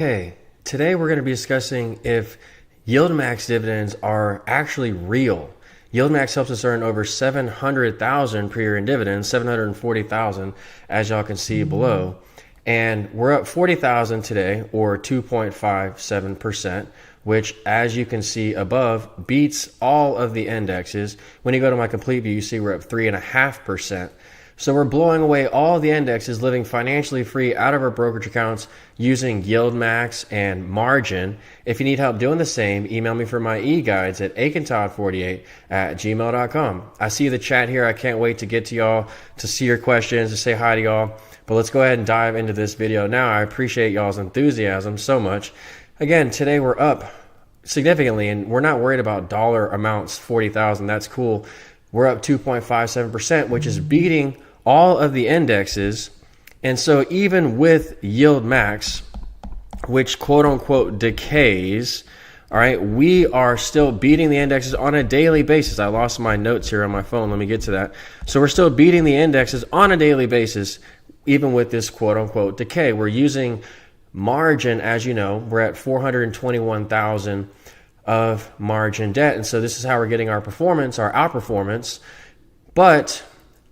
Hey, today we're going to be discussing if Yieldmax dividends are actually real. Yieldmax helps us earn over 700,000 per year in dividends, 740,000 as y'all can see below. And we're up 40,000 today, or 2.57%, which as you can see above beats all of the indexes. When you go to my complete view, you see we're up 3.5%. So we're blowing away all the indexes, living financially free out of our brokerage accounts using Yieldmax and margin. If you need help doing the same, email me for my e-guides at aikentod48@gmail.com. I see the chat here. I can't wait to get to y'all, to see your questions, to say hi to y'all. But let's go ahead and dive into this video now. I appreciate y'all's enthusiasm so much. Again, today we're up significantly, and we're not worried about dollar amounts, 40,000. That's cool. We're up 2.57%, which is beating all of the indexes. And so even with Yieldmax, which quote unquote decays, all right, we are still beating the indexes on a daily basis. I lost my notes here on my phone. Let me get to that. So we're still beating the indexes on a daily basis, even with this quote unquote decay. We're using margin, as you know, we're at 421,000 of margin debt. And so this is how we're getting our performance, our outperformance. But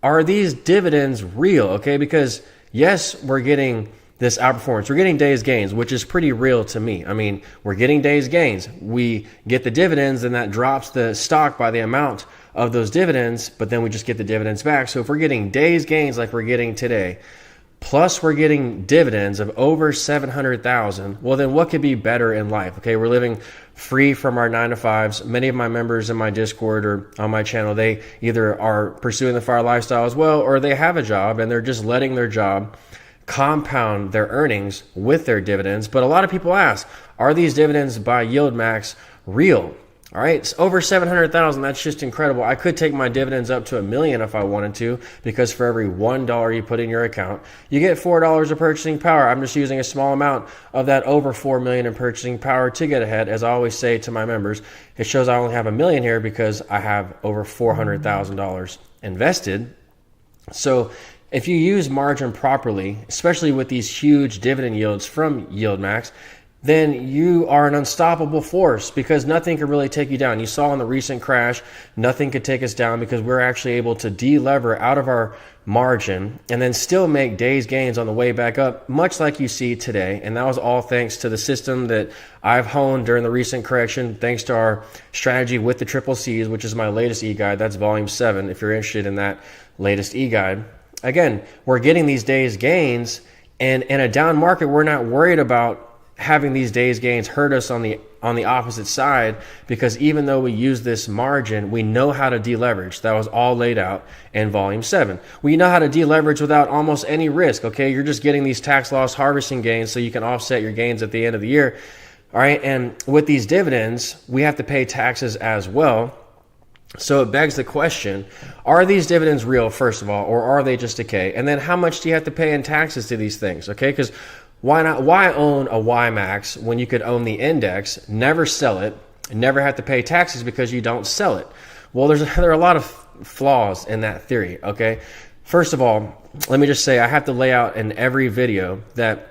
are these dividends real? Okay, because yes, we're getting this outperformance. We're getting days gains, which is pretty real to me. I mean, we're getting days gains. We get the dividends, and that drops the stock by the amount of those dividends, but then we just get the dividends back. So if we're getting days gains like we're getting today, plus we're getting dividends of over 700,000, well then what could be better in life? Okay, we're living free from our 9-to-5s. Many of my members in my Discord or on my channel, they either are pursuing the FIRE lifestyle as well, or they have a job and they're just letting their job compound their earnings with their dividends. But a lot of people ask, are these dividends by Yieldmax real? All right, it's over 700,000. That's just incredible. I could take my dividends up to $1 million if I wanted to, because for every $1 you put in your account, you get $4 of purchasing power. I'm just using a small amount of that over $4 million in purchasing power to get ahead. As I always say to my members, it shows I only have $1 million here because I have over $400,000 invested. So if you use margin properly, especially with these huge dividend yields from Yieldmax, then you are an unstoppable force, because nothing can really take you down. You saw in the recent crash, nothing could take us down because we're actually able to de-lever out of our margin and then still make days gains on the way back up, much like you see today. And that was all thanks to the system that I've honed during the recent correction, thanks to our strategy with the triple C's, which is my latest e-guide. That's volume 7 if you're interested in that latest e-guide. Again, we're getting these days gains, and in a down market, we're not worried about having these days gains hurt us on the opposite side, because even though we use this margin, we know how to deleverage. That was all laid out in volume 7. We know how to deleverage without almost any risk. Okay, you're just getting these tax loss harvesting gains so you can offset your gains at the end of the year. All right, and with these dividends, we have to pay taxes as well. So it begs the question, are these dividends real, first of all, or are they just decay? And then how much do you have to pay in taxes to these things? Okay, because why own a YMAX when you could own the index, never sell it, and never have to pay taxes because you don't sell it? Well, there are a lot of flaws in that theory, okay? First of all, let me just say I have to lay out in every video that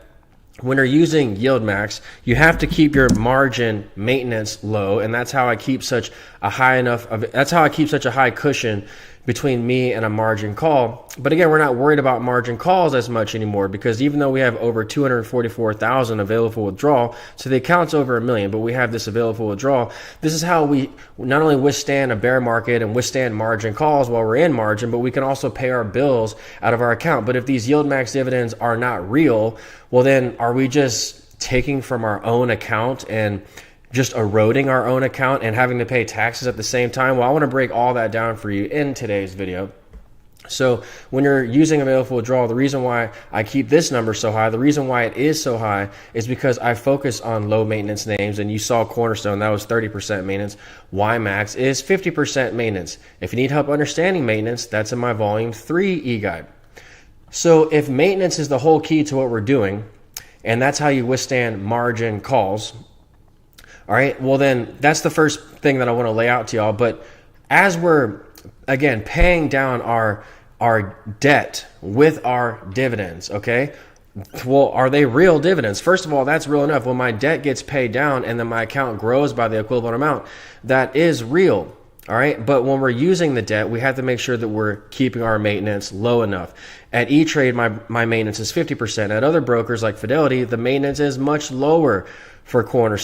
when you're using Yieldmax, you have to keep your margin maintenance low, and that's how I keep such a high cushion between me and a margin call. But again, we're not worried about margin calls as much anymore, because even though we have over 244,000 available for withdrawal, so the account's over $1 million, but we have this available for withdrawal. This is how we not only withstand a bear market and withstand margin calls while we're in margin, but we can also pay our bills out of our account. But if these Yieldmax dividends are not real, well then are we just taking from our own account and just eroding our own account and having to pay taxes at the same time? Well, I want to break all that down for you in today's video. So when you're using available withdrawal, the reason why I keep this number so high, the reason why it is so high, is because I focus on low maintenance names. And you saw Cornerstone, that was 30% maintenance. YMAX is 50% maintenance. If you need help understanding maintenance, that's in my volume 3 e-guide. So if maintenance is the whole key to what we're doing, and that's how you withstand margin calls, all right, well then that's the first thing that I want to lay out to y'all. But as we're, again, paying down our debt with our dividends, okay, Well, are they real dividends? First of all, that's real enough. When my debt gets paid down and then my account grows by the equivalent amount, that is real. All right. But when we're using the debt, we have to make sure that we're keeping our maintenance low enough. At E-Trade, my maintenance is 50%. At other brokers like Fidelity, the maintenance is much lower for for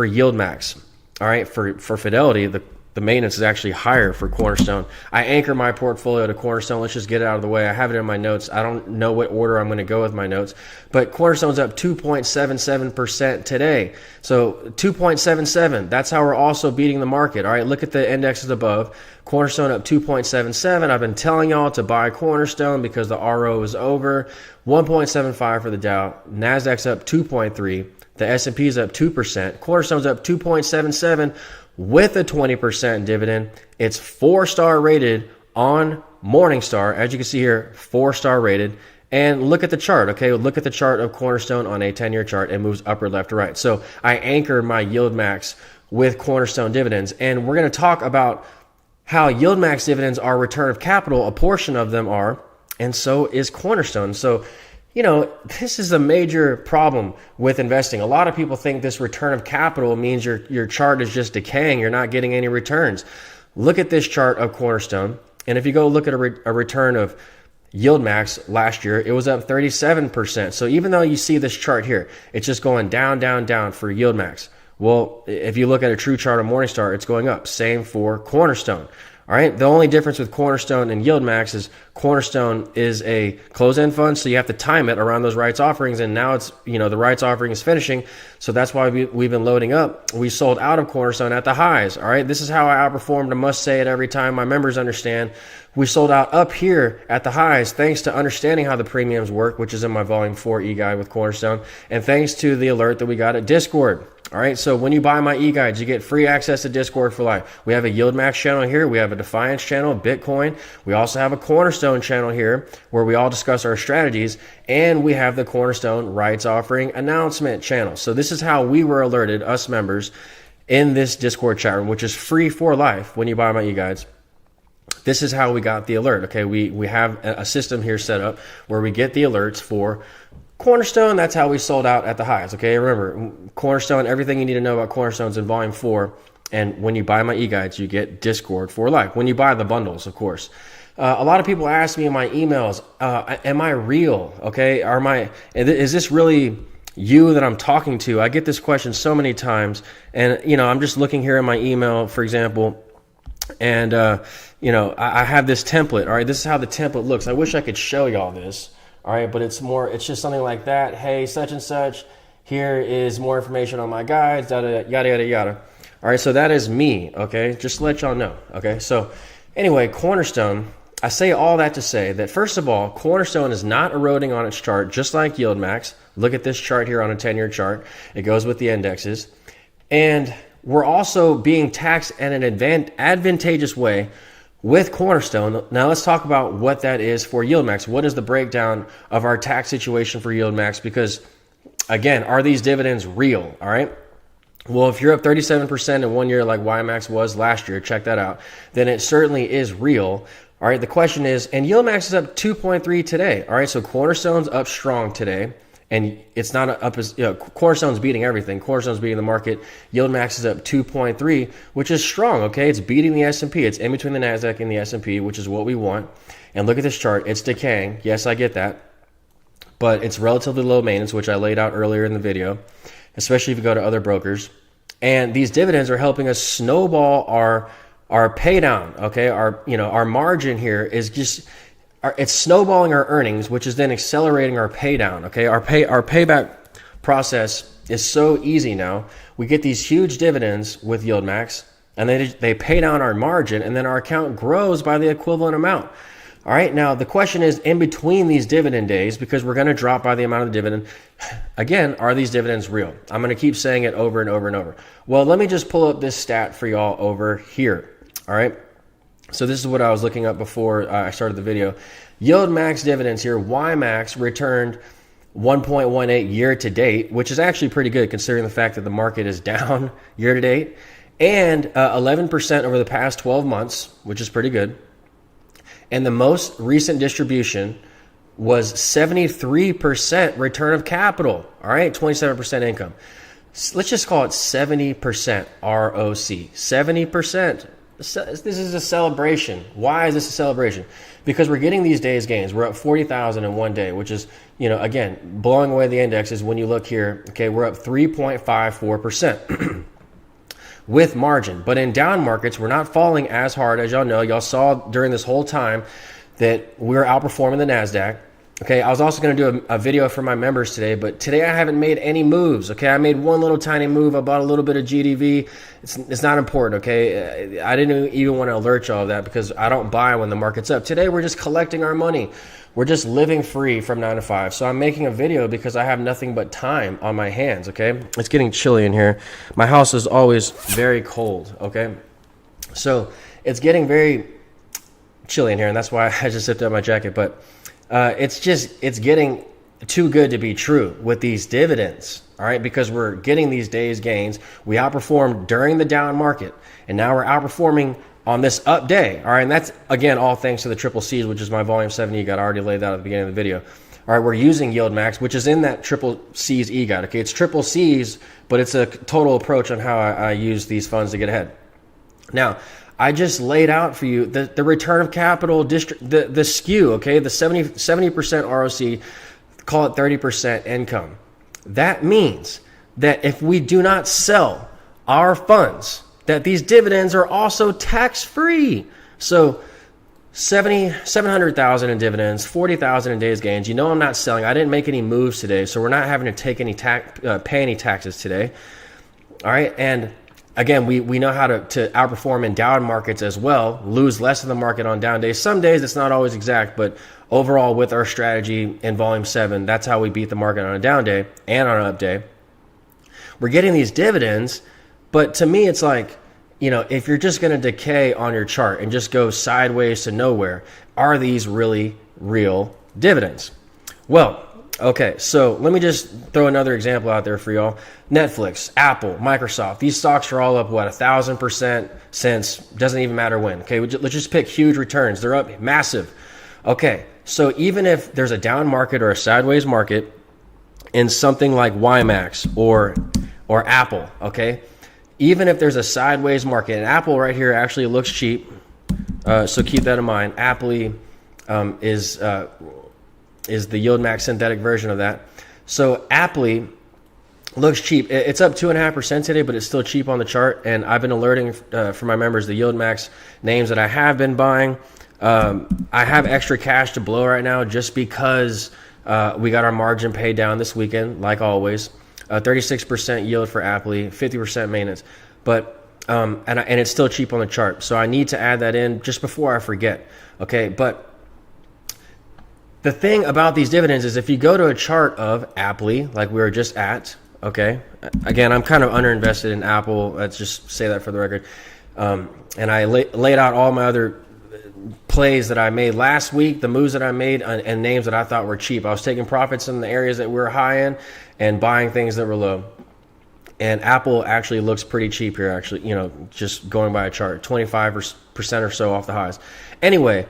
Yieldmax. All right. For Fidelity, the maintenance is actually higher for Cornerstone. I anchor my portfolio to Cornerstone. Let's just get it out of the way. I have it in my notes. I don't know what order I'm going to go with my notes, but Cornerstone's up 2.77% today. So 2.77, that's how we're also beating the market. All right, look at the indexes above. Cornerstone up 2.77. I've been telling y'all to buy Cornerstone because the RO is over. 1.75 for the Dow. NASDAQ's up 2.3. The S&P is up 2%. Cornerstone's up 2.77. with a 20% dividend. It's 4-star rated on Morningstar. As you can see here, 4-star rated. And look at the chart, okay? Look at the chart of Cornerstone on a 10-year chart. It moves upward, left, to right. So I anchor my Yieldmax with Cornerstone dividends. And we're going to talk about how Yieldmax dividends are return of capital. A portion of them are, and so is Cornerstone. So, you know, this is a major problem with investing. A lot of people think this return of capital means your chart is just decaying. You're not getting any returns. Look at this chart of Cornerstone. And if you go look at a return of Yieldmax last year, it was up 37%. So even though you see this chart here, it's just going down, down, down for Yieldmax. Well, if you look at a true chart of Morningstar, it's going up. Same for Cornerstone. All right. The only difference with Cornerstone and Yieldmax is Cornerstone is a closed-end fund, so you have to time it around those rights offerings. And now it's, you know, the rights offering is finishing, so that's why we've been loading up. We sold out of Cornerstone at the highs. All right. This is how I outperformed. I must say it every time. My members understand. We sold out up here at the highs thanks to understanding how the premiums work, which is in my Volume 4 e-guide with Cornerstone, and thanks to the alert that we got at Discord. All right, so when you buy my e-guides, you get free access to Discord for life. We have a Yieldmax channel here. We have a Defiance channel, Bitcoin. We also have a Cornerstone channel here where we all discuss our strategies. And we have the Cornerstone rights offering announcement channel. So this is how we were alerted, us members, in this Discord chat room, which is free for life when you buy my e-guides. This is how we got the alert. Okay, we have a system here set up where we get the alerts for Cornerstone. That's how we sold out at the highs. Okay, remember, Cornerstone, everything you need to know about Cornerstone's in Volume 4. And when you buy my e-guides, you get Discord for life. When you buy the bundles, of course. A lot of people ask me in my emails, am I real? Okay, is this really you that I'm talking to? I get this question so many times. And, you know, I'm just looking here in my email, for example, and, you know, I have this template. All right, this is how the template looks. I wish I could show y'all this. All right, but it's just something like that. Hey, such and such, here is more information on my guides, yada, yada, yada. All right, so that is me, okay? Just to let y'all know, okay? So anyway, Cornerstone, I say all that to say that, first of all, Cornerstone is not eroding on its chart, just like Yieldmax. Look at this chart here on a 10-year chart. It goes with the indexes. And we're also being taxed in an advantageous way with Cornerstone. Now let's talk about what that is for Yieldmax. What is the breakdown of our tax situation for Yieldmax? Because again, are these dividends real? All right. Well, if you're up 37% in 1 year like YMAX was last year, check that out, then it certainly is real. All right. The question is, and Yieldmax is up 2.3 today. All right. So Cornerstone's up strong today. And it's not up as, you know, Cornerstone's beating everything. Cornerstone's beating the market. Yieldmax is up 2.3, which is strong, okay? It's beating the S&P. It's in between the NASDAQ and the S&P, which is what we want. And look at this chart. It's decaying. Yes, I get that. But it's relatively low maintenance, which I laid out earlier in the video, especially if you go to other brokers. And these dividends are helping us snowball our pay down, okay? Our margin here is just... it's snowballing our earnings, which is then accelerating our pay down. Okay, our payback process is so easy now. We get these huge dividends with Yieldmax, and they pay down our margin, and then our account grows by the equivalent amount. All right, now the question is, in between these dividend days, because we're going to drop by the amount of the dividend, again, are these dividends real? I'm going to keep saying it over and over and over. Well, let me just pull up this stat for y'all over here. All right. So this is what I was looking up before I started the video. Yieldmax dividends here. YMAX returned 1.18 year to date, which is actually pretty good considering the fact that the market is down year to date, and 11% over the past 12 months, which is pretty good. And the most recent distribution was 73% return of capital. All right, 27% income. Let's just call it 70% ROC. 70%. This is a celebration. Why is this a celebration? Because we're getting these days gains. We're up 40,000 in one day, which is, again, blowing away the indexes. When you look here, okay, we're up 3.54% with margin. But in down markets, we're not falling as hard as y'all know. Y'all saw during this whole time that we're outperforming the NASDAQ. Okay, I was also going to do a video for my members today, but today I haven't made any moves. Okay, I made one little tiny move. I bought a little bit of GDV. It's not important. Okay, I didn't even want to alert y'all of that because I don't buy when the market's up. Today we're just collecting our money. We're just living free from 9 to 5. So I'm making a video because I have nothing but time on my hands. Okay, it's getting chilly in here. My house is always very cold. Okay, so it's getting very chilly in here, and that's why I just zipped up my jacket. But it's getting too good to be true with these dividends, all right, because we're getting these days gains. We outperformed during the down market, and now we're outperforming on this up day, all right, and that's, again, all thanks to the triple C's, which is my volume 7 e-guide. I already laid that at the beginning of the video. All right, we're using Yieldmax, which is in that triple C's e-guide, okay? It's triple C's, but it's a total approach on how I use these funds to get ahead. Now, I just laid out for you the return of capital, the skew, okay, the 70% ROC, call it 30% income. That means that if we do not sell our funds, that these dividends are also tax-free. So 700,000 in dividends, 40,000 in days gains. I'm not selling. I didn't make any moves today, so we're not having to take any pay any taxes today. All right, and again, we know how to outperform in down markets as well, lose less in the market on down days. Some days it's not always exact, but overall with our strategy in volume 7, that's how we beat the market on a down day and on an up day. We're getting these dividends, but to me it's like, if you're just going to decay on your chart and just go sideways to nowhere, are these really real dividends? Well, okay, so let me just throw another example out there for y'all. Netflix, Apple, Microsoft, these stocks are all up, 1,000% since, doesn't even matter when. Okay, let's just pick huge returns. They're up massive. Okay, so even if there's a down market or a sideways market in something like Yieldmax or Apple, okay, even if there's a sideways market, and Apple right here actually looks cheap, so keep that in mind. Apple is the Yieldmax synthetic version of that. So Apple looks cheap. It's up 2.5% today, but it's still cheap on the chart. And I've been alerting for my members the Yieldmax names that I have been buying. I have extra cash to blow right now just because we got our margin paid down this weekend, like always. 36% yield for Apple, 50% maintenance. But and it's still cheap on the chart. So I need to add that in just before I forget. Okay, but the thing about these dividends is if you go to a chart of Apple, like we were just at, okay, again, I'm kind of underinvested in Apple. Let's just say that for the record. And I laid out all my other plays that I made last week, the moves that I made, and names that I thought were cheap. I was taking profits in the areas that we were high in and buying things that were low. And Apple actually looks pretty cheap here, actually, just going by a chart, 25% or so off the highs. Anyway,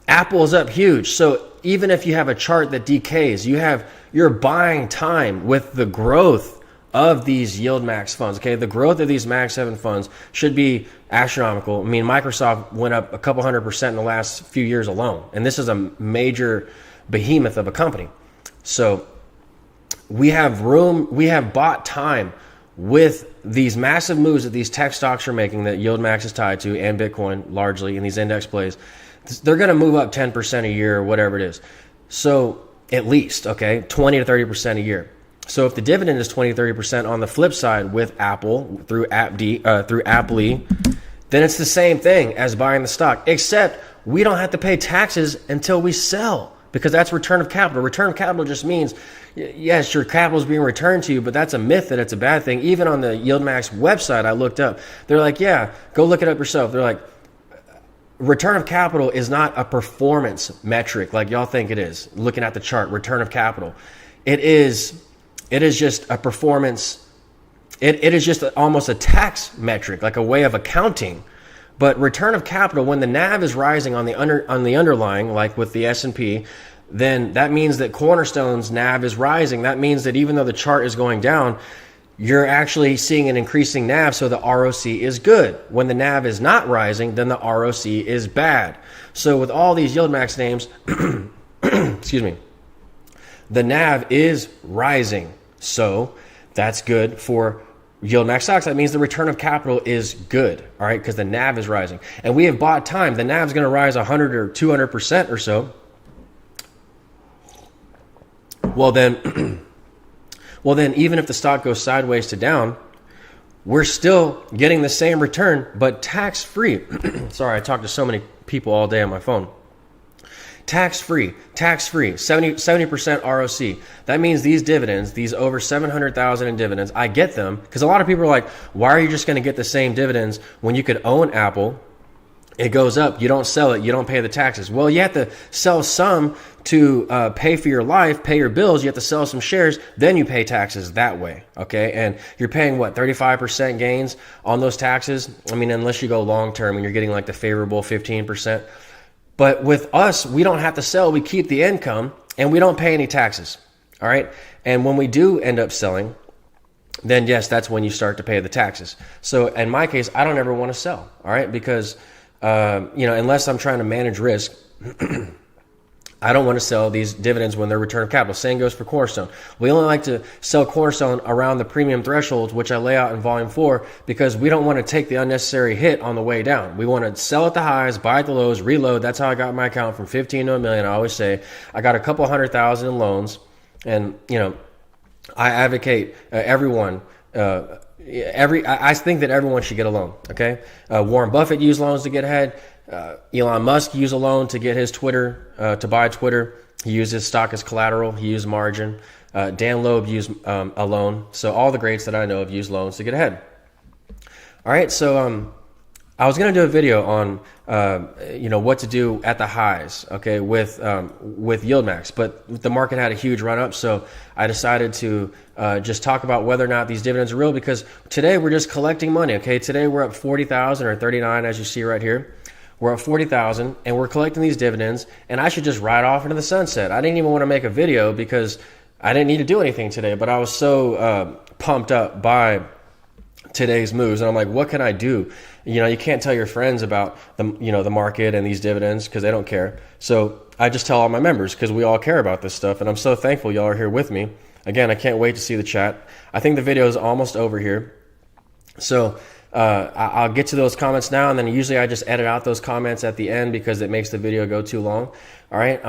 Apple is up huge. So even if you have a chart that decays, you're buying time with the growth of these Yieldmax funds. Okay, the growth of these Max 7 funds should be astronomical. I mean, Microsoft went up a couple 100% in the last few years alone, and this is a major behemoth of a company. So we have room, we have bought time with these massive moves that these tech stocks are making that Yieldmax is tied to, and Bitcoin largely in these index plays. They're going to move up 10% a year or whatever it is. So at least, okay, 20 to 30% a year. So if the dividend is 20 to 30% on the flip side with Apple through Apple, then it's the same thing as buying the stock, except we don't have to pay taxes until we sell, because that's return of capital. Return of capital just means, yes, your capital is being returned to you, but that's a myth that it's a bad thing. Even on the Yieldmax website, I looked up. They're like, yeah, go look it up yourself. They're like, return of capital is not a performance metric like y'all think it is. Looking at the chart, return of capital, it is just a performance. It is just almost a tax metric, like a way of accounting. But return of capital, when the NAV is rising on the underlying, like with the S&P, then that means that Cornerstone's NAV is rising. That means that even though the chart is going down, you're actually seeing an increasing NAV, so the ROC is good. When the NAV is not rising, then the ROC is bad. So with all these Yieldmax names, excuse me, the NAV is rising. So that's good for Yieldmax stocks. That means the return of capital is good, all right, because the NAV is rising. And we have bought time. The NAV is going to rise 100 or 200% or so. Well, then, even if the stock goes sideways to down, we're still getting the same return, but tax-free. Sorry, I talked to so many people all day on my phone. Tax-free, 70% ROC. That means these dividends, these over 700,000 in dividends, I get them because a lot of people are like, why are you just going to get the same dividends when you could own Apple? It goes up, you don't sell it, you don't pay the taxes. Well, you have to sell some to pay for your life, pay your bills, you have to sell some shares, then you pay taxes that way, okay? And you're paying, what, 35% gains on those taxes? I mean, unless you go long term and you're getting like the favorable 15%. But with us, we don't have to sell, we keep the income, and we don't pay any taxes, all right? And when we do end up selling, then yes, that's when you start to pay the taxes. So in my case, I don't ever want to sell, all right? Because unless I'm trying to manage risk, I don't want to sell these dividends when they're return of capital. Same goes for Cornerstone. We only like to sell Cornerstone around the premium thresholds, which I lay out in volume 4, because we don't want to take the unnecessary hit on the way down. We want to sell at the highs, buy at the lows, reload. That's how I got my account from 15 to $1 million. I always say I got a couple 100,000 in loans, and I advocate everyone. I think that everyone should get a loan. Okay, Warren Buffett used loans to get ahead. Elon Musk used a loan to get his Twitter, to buy Twitter. He used his stock as collateral. He used margin. Dan Loeb used a loan. So all the greats that I know have used loans to get ahead. All right, so I was going to do a video on what to do at the highs, okay, with Yieldmax, but the market had a huge run up, so I decided to just talk about whether or not these dividends are real, because today we're just collecting money, okay? Today we're up 40,000 or 39, as you see right here. We're at 40,000 and we're collecting these dividends, and I should just ride off into the sunset. I didn't even want to make a video because I didn't need to do anything today, but I was so pumped up by today's moves, and I'm like, what can I do? You can't tell your friends about the market and these dividends because they don't care. So I just tell all my members because we all care about this stuff, and I'm so thankful y'all are here with me. Again, I can't wait to see the chat. I think the video is almost over here. So I'll get to those comments now, and then usually I just edit out those comments at the end because it makes the video go too long. All right.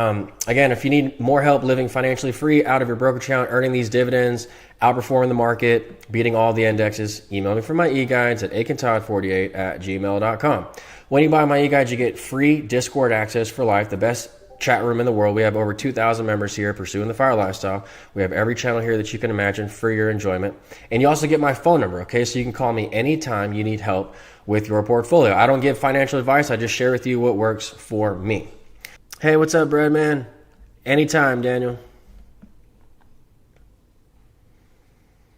Again, if you need more help living financially free out of your brokerage account, earning these dividends, outperforming the market, beating all the indexes, email me for my e-guides at akintod48@gmail.com. When you buy my e-guides, you get free Discord access for life, the best chat room in the world. We have over 2,000 members here pursuing the fire lifestyle. We have every channel here that you can imagine for your enjoyment. And you also get my phone number, okay? So you can call me anytime you need help with your portfolio. I don't give financial advice. I just share with you what works for me. Hey, what's up, Bread Man? Anytime, Daniel.